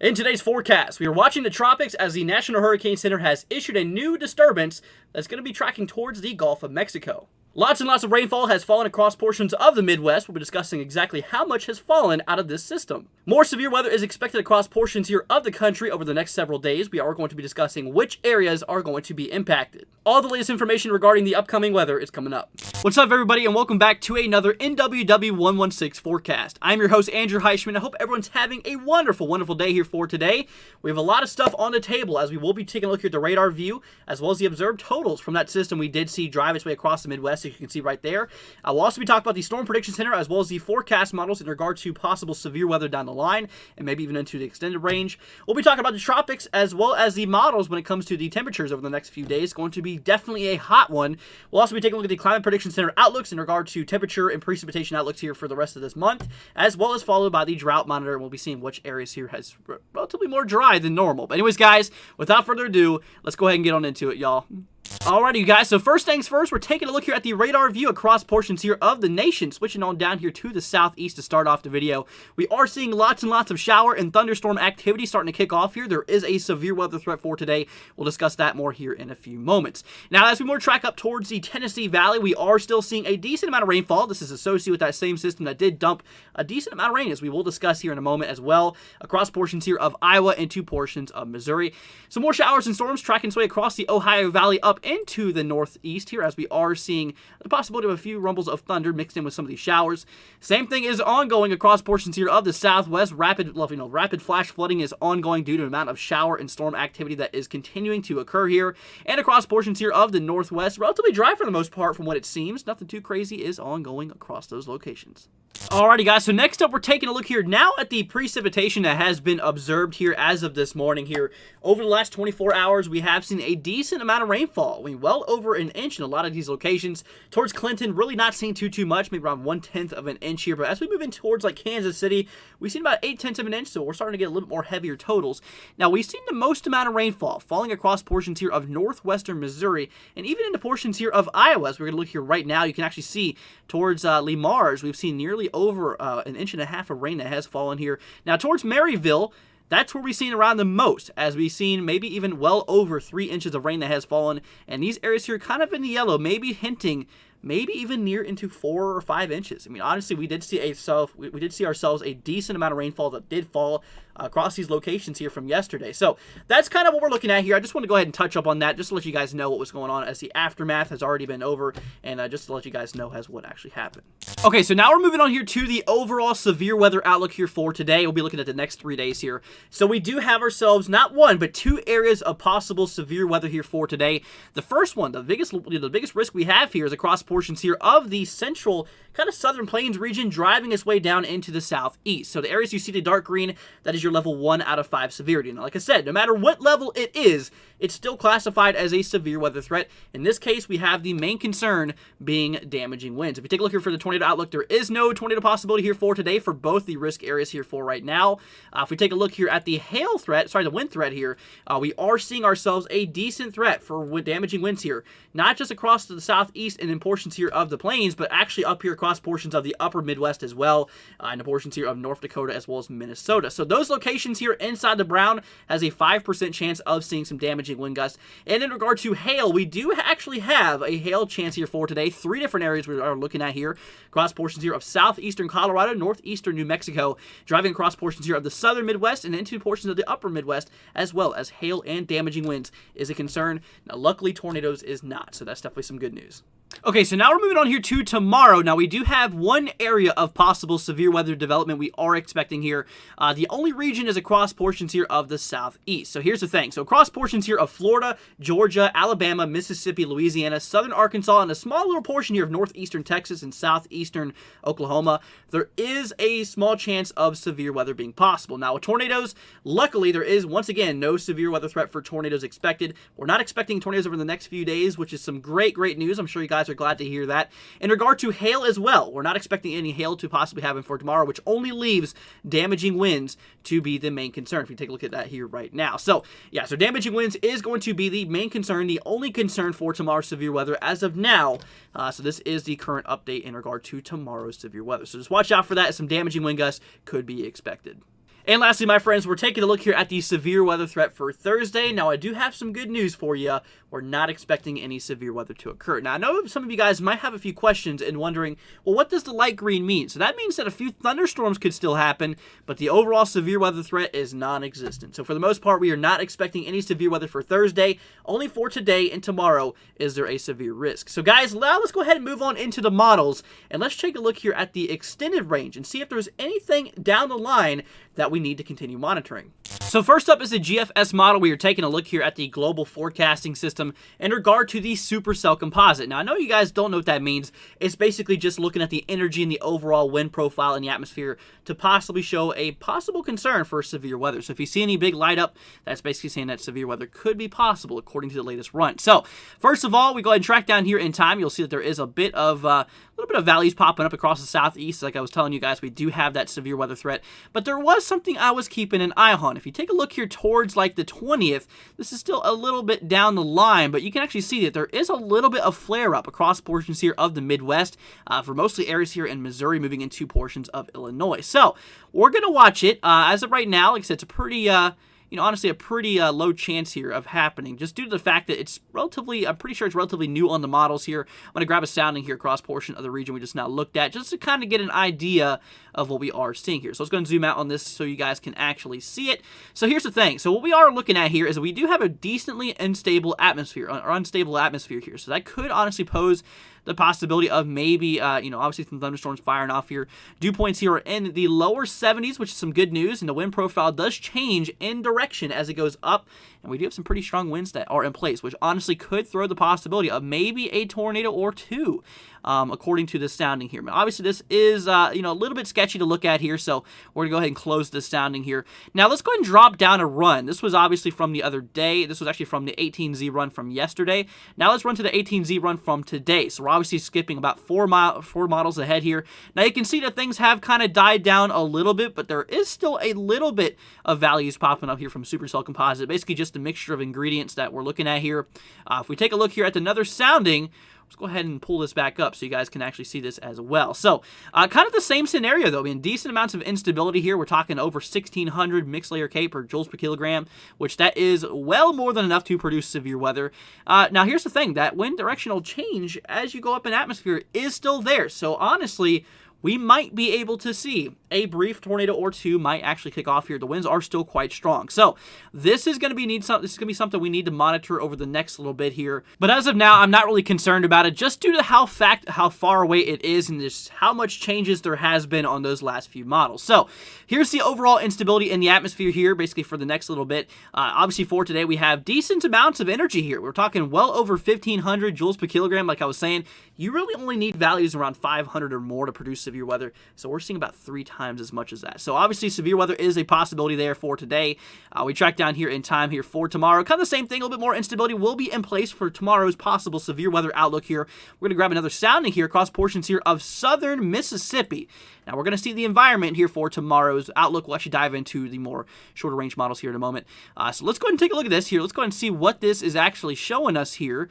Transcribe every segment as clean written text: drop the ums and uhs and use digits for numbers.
In today's forecast, we are watching the tropics as the National Hurricane Center has issued a new disturbance that's going to be tracking towards the Gulf of Mexico. Lots and lots of rainfall has fallen across portions of the Midwest. We'll be discussing exactly how much has fallen out of this system. More severe weather is expected across portions here of the country over the next several days. We are going to be discussing which areas are going to be impacted. All the latest information regarding the upcoming weather is coming up. What's up, everybody, and welcome back to another NWW116 forecast. I'm your host, Andrew Heischman. I hope everyone's having a wonderful, wonderful day here for today. We have a lot of stuff on the table as we will be taking a look here at the radar view as well as the observed totals from that system we did see drive its way across the Midwest. You can see right there. We'll also be talking about the Storm Prediction Center as well as the forecast models in regard to possible severe weather down the line and maybe even into the extended range. We'll be talking about the tropics as well as the models when it comes to the temperatures over the next few days. Going to be definitely a hot one. We'll also be taking a look at the Climate Prediction Center outlooks in regard to temperature and precipitation outlooks here for the rest of this month, as well as followed by the drought monitor. And we'll be seeing which areas here has relatively more dry than normal. But anyways, guys, without further ado, let's go ahead and get on into it, y'all. Alrighty, you guys, so first things first, we're taking a look here at the radar view across portions here of the nation. Switching on down here to the southeast to start off the video. We are seeing lots and lots of shower and thunderstorm activity starting to kick off here. There is a severe weather threat for today. We'll discuss that more here in a few moments. Now, as we more track up towards the Tennessee Valley, we are still seeing a decent amount of rainfall. This is associated with that same system that did dump a decent amount of rain, as we will discuss here in a moment as well, across portions here of Iowa and two portions of Missouri. Some more showers and storms tracking its way across the Ohio Valley up into the northeast here, as we are seeing the possibility of a few rumbles of thunder mixed in with some of these showers. Same thing is ongoing across portions here of the southwest. Rapid flash flooding is ongoing due to the amount of shower and storm activity that is continuing to occur here. And across portions here of the northwest, relatively dry for the most part from what it seems. Nothing too crazy is ongoing across those locations. Alrighty, guys, so next up we're taking a look here now at the precipitation that has been observed here as of this morning here. Over the last 24 hours, we have seen a decent amount of rainfall. I mean, well over an inch in a lot of these locations. Towards Clinton, really not seeing too much, maybe around 1/10 of an inch here. But as we move in towards like Kansas City, we've seen about 8/10 of an inch, so we're starting to get a little bit more heavier totals. Now, we've seen the most amount of rainfall falling across portions here of northwestern Missouri and even into portions here of Iowa. As we're going to look here right now, you can actually see towards Le Mars, we've seen nearly over an inch and a half of rain that has fallen here. Now, towards Maryville, that's where we've seen around the most, as we've seen maybe even well over 3 inches of rain that has fallen. And these areas here kind of in the yellow, maybe hinting maybe even near into 4 or 5 inches. I mean, honestly, we did see ourselves a decent amount of rainfall that did fall across these locations here from yesterday. So that's kind of what we're looking at here. I just want to go ahead and touch up on that just to let you guys know what was going on, as the aftermath has already been over, and just to let you guys know what actually happened. Okay, so now we're moving on here to the overall severe weather outlook here for today. We'll be looking at the next 3 days here. So we do have ourselves not one, but 2 areas of possible severe weather here for today. The first one, the biggest risk we have here is across portions here of the central kind of southern plains region, driving its way down into the southeast. So the areas you see the dark green, that is your level 1 out of 5 severity. Now, like I said, no matter what level it is, it's still classified as a severe weather threat. In this case, we have the main concern being damaging winds. If you take a look here for the tornado outlook, there is no tornado possibility here for today for both the risk areas here for right now. If we take a look here at the the wind threat here, we are seeing ourselves a decent threat for damaging winds here, not just across to the southeast and in portions here of the plains, but actually up here across portions of the upper Midwest as well, and the portions here of North Dakota as well as Minnesota. So those locations here inside the brown has a 5% chance of seeing some damaging wind gusts. And in regard to hail, we do actually have a hail chance here for today. 3 different areas we are looking at here, across portions here of southeastern Colorado, northeastern New Mexico, driving across portions here of the southern Midwest and into portions of the upper Midwest, as well as hail and damaging winds is a concern. Now, luckily, tornadoes is not, so that's definitely some good news. Okay, so now we're moving on here to tomorrow. Now, we do have one area of possible severe weather development we are expecting here. The only region is across portions here of the southeast. So here's the thing. So across portions here of Florida, Georgia, Alabama, Mississippi, Louisiana, southern Arkansas, and a small little portion here of northeastern Texas and southeastern Oklahoma, there is a small chance of severe weather being possible. Now, with tornadoes, luckily, there is, once again, no severe weather threat for tornadoes expected. We're not expecting tornadoes over the next few days, which is some great news. I'm sure you guys are glad to hear that. In regard to hail as well, we're not expecting any hail to possibly happen for tomorrow, which only leaves damaging winds to be the main concern. If you take a look at that here right now. So, yeah, so damaging winds is going to be the main concern, the only concern for tomorrow's severe weather as of now. So this is the current update in regard to tomorrow's severe weather. So just watch out for that. Some damaging wind gusts could be expected. And lastly, my friends, we're taking a look here at the severe weather threat for Thursday. Now, I do have some good news for you. We're not expecting any severe weather to occur. Now, I know some of you guys might have a few questions and wondering, well, what does the light green mean? So that means that a few thunderstorms could still happen, but the overall severe weather threat is non-existent. So for the most part, we are not expecting any severe weather for Thursday. Only for today and tomorrow is there a severe risk. So guys, now let's go ahead and move on into the models, and let's take a look here at the extended range and see if there's anything down the line that we need to continue monitoring. So first up is the GFS model. We are taking a look here at the global forecasting system in regard to the supercell composite. Now, I know you guys don't know what that means. It's basically just looking at the energy and the overall wind profile in the atmosphere to possibly show a possible concern for severe weather. So if you see any big light up, that's basically saying that severe weather could be possible according to the latest run. So first of all, we go ahead and track down here in time. You'll see that there is a little bit of values popping up across the southeast. Like I was telling you guys, we do have that severe weather threat, but there was something I was keeping an eye on. If you take a look here towards like the 20th, this is still a little bit down the line, but you can actually see that there is a little bit of flare up across portions here of the Midwest for mostly areas here in Missouri moving into portions of Illinois. So we're going to watch it. As of right now, like I said, it's a pretty honestly, a pretty low chance here of happening, just due to the fact that it's relatively, I'm pretty sure it's relatively new on the models here. I'm going to grab a sounding here across portion of the region we just now looked at, just to kind of get an idea of what we are seeing here. So let's go and zoom out on this so you guys can actually see it. So here's the thing. So what we are looking at here is we do have a decently unstable atmosphere, or unstable atmosphere here. So that could honestly pose the possibility of maybe, obviously some thunderstorms firing off here. Dew points here are in the lower 70s, which is some good news, and the wind profile does change in direction as it goes up, and we do have some pretty strong winds that are in place, which honestly could throw the possibility of maybe a tornado or two, according to the sounding here. But obviously this is, a little bit sketchy to look at here, so we're going to go ahead and close this sounding here. Now let's go ahead and drop down a run. This was obviously from the other day. This was actually from the 18Z run from yesterday. Now let's run to the 18Z run from today. So we're obviously skipping about four models ahead here. Now you can see that things have kind of died down a little bit, but there is still a little bit of values popping up here from supercell composite. Basically just a mixture of ingredients that we're looking at here. If we take a look here at another sounding, let's go ahead and pull this back up so you guys can actually see this as well. So, kind of the same scenario though. I mean, decent amounts of instability here. We're talking over 1,600 mixed layer K per joules per kilogram, which that is well more than enough to produce severe weather. Now, here's the thing. That wind directional change as you go up in atmosphere is still there. So, honestly, we might be able to see a brief tornado or two might actually kick off here. The winds are still quite strong. So this is going to be something we need to monitor over the next little bit here. But as of now, I'm not really concerned about it, just due to how far away it is and just how much changes there has been on those last few models. So here's the overall instability in the atmosphere here, basically for the next little bit. Obviously for today, we have decent amounts of energy here. We're talking well over 1,500 joules per kilogram. Like I was saying, you really only need values around 500 or more to produce severe weather. So we're seeing about 3 times as much as that. So obviously severe weather is a possibility there for today. We track down here in time here for tomorrow. Kind of the same thing, a little bit more instability will be in place for tomorrow's possible severe weather outlook here. We're going to grab another sounding here across portions here of southern Mississippi. Now we're going to see the environment here for tomorrow's outlook. We'll actually dive into the more shorter range models here in a moment. So let's go ahead and take a look at this here. Let's go ahead and see what this is actually showing us here.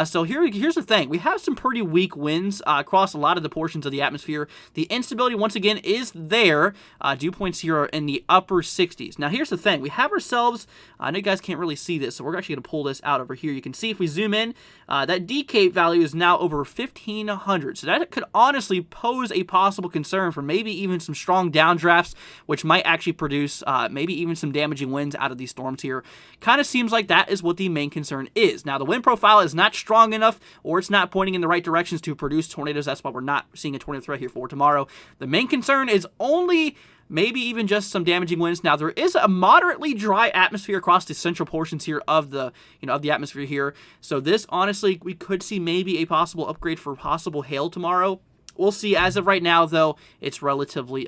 So here's the thing. We have some pretty weak winds across a lot of the portions of the atmosphere. The instability, once again, is there. Dew points here are in the upper 60s. Now here's the thing. We have ourselves, I know you guys can't really see this, so we're actually going to pull this out over here. You can see if we zoom in, that DCAPE value is now over 1,500. So that could honestly pose a possible concern for maybe even some strong downdrafts, which might actually produce maybe even some damaging winds out of these storms here. Kind of seems like that is what the main concern is. Now, the wind profile is not strong enough, or it's not pointing in the right directions to produce tornadoes. That's why we're not seeing a tornado threat here for tomorrow. The main concern is only maybe even just some damaging winds. Now, there is a moderately dry atmosphere across the central portions here of the, of the atmosphere here. So this, honestly, we could see maybe a possible upgrade for possible hail tomorrow. We'll see. As of right now, though, it's relatively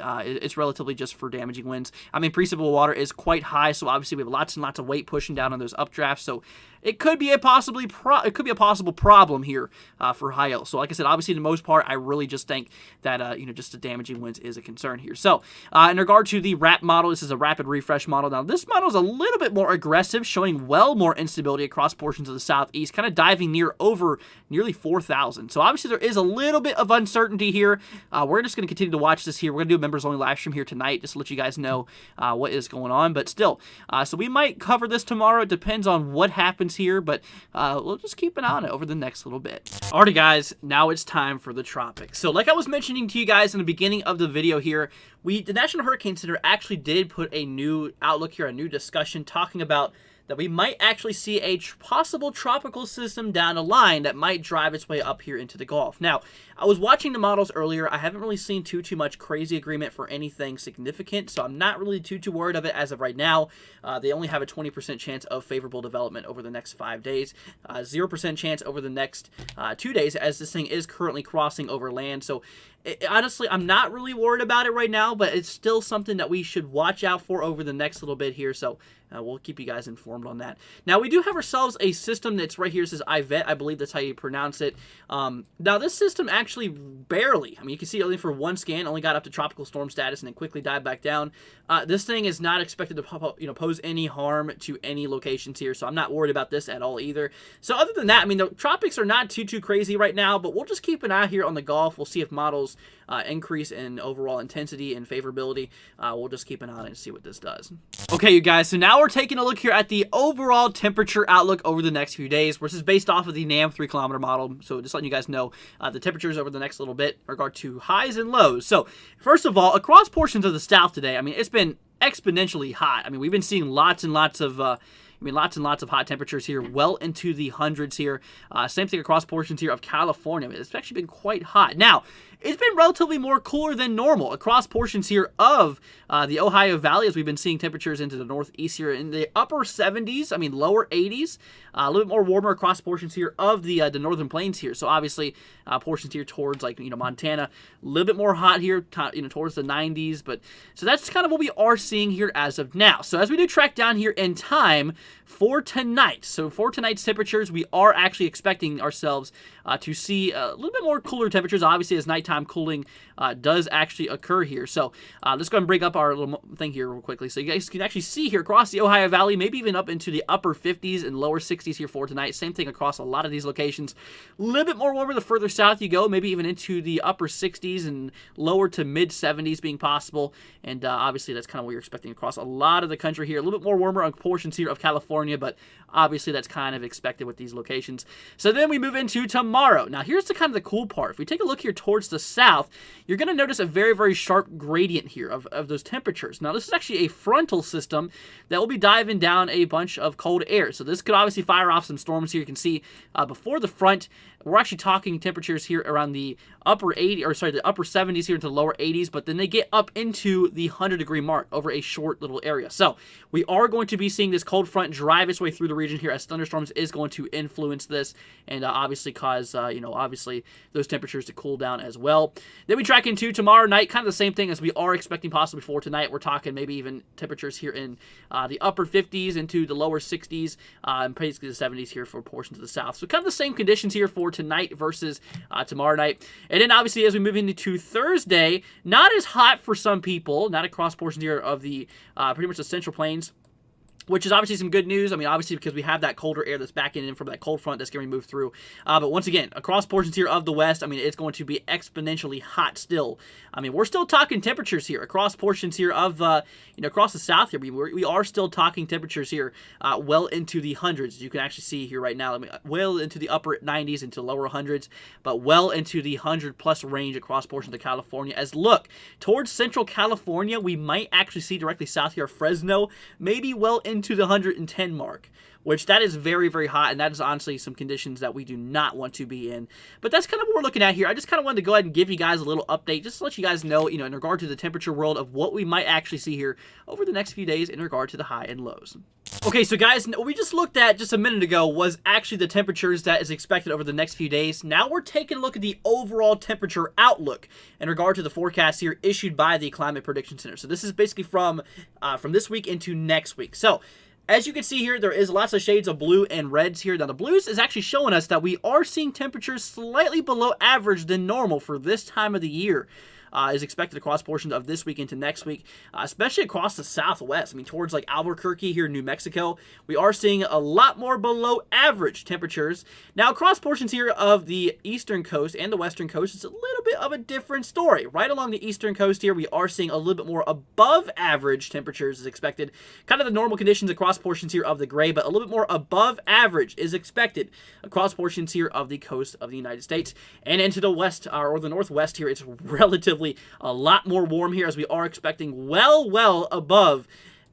just for damaging winds. I mean, precipitable water is quite high, so obviously we have lots and lots of weight pushing down on those updrafts. So it could be a possible problem here for high hail. So like I said, obviously the most part, I really just think that just the damaging winds is a concern here. So in regard to the RAP model, this is a rapid refresh model. Now this model is a little bit more aggressive, showing well more instability across portions of the southeast, kind of diving over nearly 4,000. So obviously there is a little bit of uncertainty uncertainty here. We're just going to continue to watch this here. We're going to do a members-only live stream here tonight just to let you guys know what is going on. But still, so we might cover this tomorrow. It depends on what happens here, but we'll just keep an eye on it over the next little bit. Alrighty, guys, now it's time for the tropics. So like I was mentioning to you guys in the beginning of the video here, the National Hurricane Center actually did put a new outlook here, a new discussion talking about that we might actually see a possible tropical system down the line that might drive its way up here into the Gulf. Now, I was watching the models earlier. I haven't really seen too much crazy agreement for anything significant, so I'm not really too worried of it as of right now. They only have a 20% chance of favorable development over the next 5 days, 0% chance over the next 2 days, as this thing is currently crossing over land. So honestly, I'm not really worried about it right now, but it's still something that we should watch out for over the next little bit here. So we'll keep you guys informed on that. Now, we do have ourselves a system that's right here. It says Ivet. I believe that's how you pronounce it. Now, this system actually barely, I mean, you can see only for one scan, only got up to tropical storm status and then quickly died back down. This thing is not expected to pose any harm to any locations here, so I'm not worried about this at all either. So other than that, I mean, the tropics are not too crazy right now, but we'll just keep an eye here on the Gulf. We'll see if models increase in overall intensity and favorability. We'll just keep an eye on it and see what this does. Okay, you guys, so now we're taking a look here at the overall temperature outlook over the next few days, which is based off of the NAM 3-kilometer model. So just letting you guys know the temperatures over the next little bit in regard to highs and lows. So first of all, across portions of the south today, I mean, it's been exponentially hot. I mean, we've been seeing lots and lots of hot temperatures here, well into the hundreds here. Same thing across portions here of California. I mean, it's actually been quite hot. Now, it's been relatively more cooler than normal across portions here of the Ohio Valley, as we've been seeing temperatures into the northeast here in the upper 70s, I mean lower 80s, a little bit more warmer across portions here of the northern plains here. So obviously portions here towards like Montana, a little bit more hot here, towards the 90s. But so that's kind of what we are seeing here as of now. So as we do track down here in time for tonight, so for tonight's temperatures, we are actually expecting ourselves to see a little bit more cooler temperatures, obviously, as nighttime cooling does actually occur here. So let's go and bring up our little thing here real quickly. So you guys can actually see here across the Ohio Valley, maybe even up into the upper 50s and lower 60s here for tonight. Same thing across a lot of these locations. A little bit more warmer the further south you go, maybe even into the upper 60s and lower to mid 70s being possible. And obviously that's kind of what you're expecting across a lot of the country here. A little bit more warmer on portions here of California, but obviously that's kind of expected with these locations. So then we move into tomorrow. Now here's the kind of the cool part. If we take a look here towards the south, you're going to notice a very sharp gradient here of those temperatures. Now this is actually a frontal system that will be diving down a bunch of cold air. So this could obviously fire off some storms here. You can see before the front, we're actually talking temperatures here around the upper 70s here into the lower 80s, but then they get up into the 100-degree mark over a short little area. So we are going to be seeing this cold front drive its way through the region here, as thunderstorms is going to influence this and obviously cause, obviously those temperatures to cool down as well. Then we track into tomorrow night, kind of the same thing as we are expecting possibly for tonight. We're talking maybe even temperatures here in the upper 50s into the lower 60s and basically the 70s here for portions of the south. So kind of the same conditions here for tonight versus tomorrow night. And then obviously as we move into Thursday, not as hot for some people, not across portions here of the pretty much the Central Plains, which is obviously some good news. I mean, obviously because we have that colder air that's backing in from that cold front that's going to move through. But once again, across portions here of the west, I mean, it's going to be exponentially hot still. I mean, we're still talking temperatures here across portions here of, across the south here. We are still talking temperatures here well into the hundreds. You can actually see here right now, I mean, well into the upper 90s, into lower hundreds, but well into the 100-plus range across portions of California. As look, towards central California, we might actually see directly south here, Fresno, maybe well into the 110 mark, which that is very hot, and that is honestly some conditions that we do not want to be in. But that's kind of what we're looking at here. I just kind of wanted to go ahead and give you guys a little update, just to let you guys know, in regard to the temperature world of what we might actually see here over the next few days in regard to the high and lows. Okay, so guys, what we just looked at just a minute ago was actually the temperatures that is expected over the next few days. Now we're taking a look at the overall temperature outlook in regard to the forecast here issued by the Climate Prediction Center. So this is basically from this week into next week. So as you can see here, there is lots of shades of blue and reds here. Now, the blues is actually showing us that we are seeing temperatures slightly below average than normal for this time of the year. is expected across portions of this week into next week, especially across the southwest. I mean, towards like Albuquerque here in New Mexico, we are seeing a lot more below average temperatures. Now, across portions here of the eastern coast and the western coast, it's a little bit of a different story. Right along the eastern coast here, we are seeing a little bit more above average temperatures is expected. Kind of the normal conditions across portions here of the gray, but a little bit more above average is expected across portions here of the coast of the United States. And into the west or the northwest here, it's relatively a lot more warm here, as we are expecting well above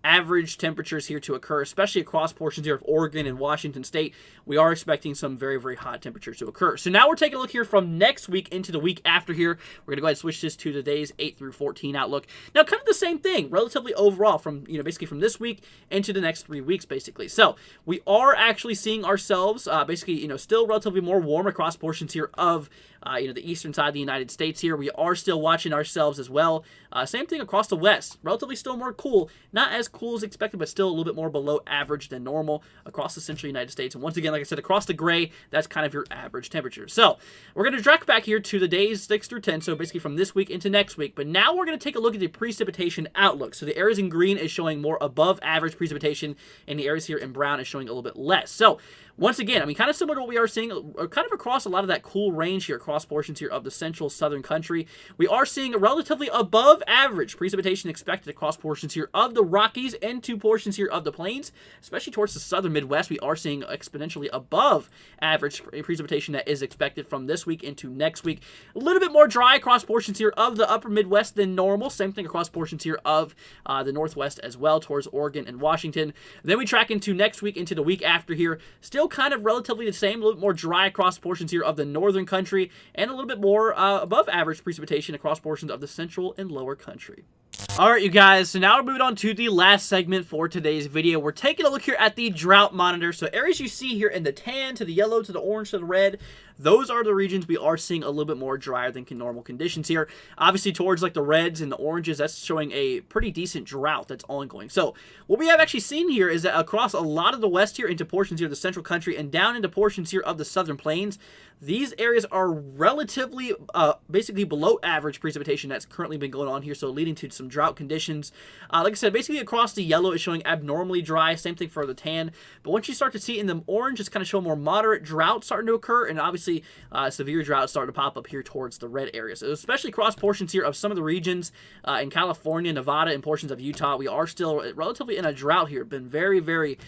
average temperatures here to occur, especially across portions here of Oregon and Washington State. We are expecting some very hot temperatures to occur. So now we're taking a look here from next week into the week after here. We're going to go ahead and switch this to the days 8 through 14 outlook. Now, kind of the same thing, relatively overall from, basically from this week into the next 3 weeks, basically. So we are actually seeing ourselves, still relatively more warm across portions here of, the eastern side of the United States here. We are still watching ourselves as well. Same thing across the west. Relatively still more cool. Not as cool as expected, but still a little bit more below average than normal across the central United States. And once again, like I said, across the gray, that's kind of your average temperature. So we're going to track back here to the days 6 through 10, so basically from this week into next week. But now we're going to take a look at the precipitation outlook. So the areas in green is showing more above average precipitation, and the areas here in brown is showing a little bit less. So once again, kind of similar to what we are seeing kind of across a lot of that cool range here, across portions here of the central southern country. We are seeing a relatively above average precipitation expected across portions here of the Rockies and to portions here of the plains, especially towards the southern Midwest. We are seeing exponentially above average precipitation that is expected from this week into next week. A little bit more dry across portions here of the upper Midwest than normal. Same thing across portions here of the Northwest as well, towards Oregon and Washington. Then we track into next week, into the week after here. Still kind of relatively the same, a little bit more dry across portions here of the northern country, and a little bit more above average precipitation across portions of the central and lower country. Alright, you guys, so now we're moving on to the last segment for today's video. We're taking a look here at the drought monitor. So areas you see here in the tan to the yellow to the orange to the red, those are the regions we are seeing a little bit more drier than normal conditions here. Obviously, towards like the reds and the oranges, that's showing a pretty decent drought that's ongoing. So what we have actually seen here is that across a lot of the west here into portions here of the central country and down into portions here of the southern plains, these areas are relatively basically below average precipitation that's currently been going on here, so leading to some drought conditions. Like I said, basically across the yellow is showing abnormally dry, same thing for the tan. But once you start to see in the orange, it's kind of showing more moderate drought starting to occur, and obviously severe drought starting to pop up here towards the red areas. So especially across portions here of some of the regions in California, Nevada, and portions of Utah, we are still relatively in a drought here. Been very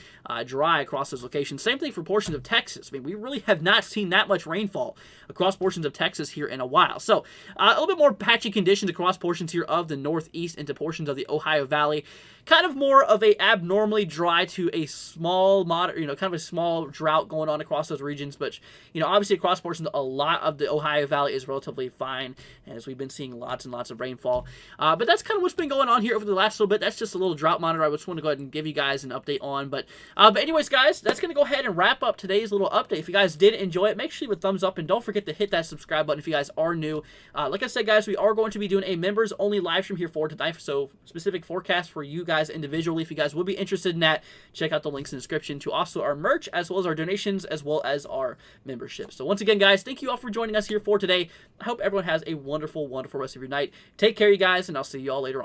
dry across those locations. Same thing for portions of Texas. I mean, we really have not seen that much rainfall across portions of Texas here in a while. So a little bit more patchy conditions across portions here of the northeast into portions of the Ohio Valley. Kind of more of a abnormally dry to a small, kind of a small drought going on across those regions. But, obviously across portions, a lot of the Ohio Valley is relatively fine, as we've been seeing lots and lots of rainfall. But that's kind of what's been going on here over the last little bit. That's just a little drought monitor I just want to go ahead and give you guys an update on. But anyways, guys, that's going to go ahead and wrap up today's little update. If you guys did enjoy it, make sure you leave a thumbs up, and don't forget to hit that subscribe button if you guys are new. Like I said, guys, we are going to be doing a members-only live stream here for tonight, so specific forecast for you guys individually. If you guys would be interested in that, check out the links in the description to also our merch, as well as our donations, as well as our membership. So once again, guys, thank you all for joining us here for today. I hope everyone has a wonderful rest of your night. Take care, you guys, and I'll see you all later on.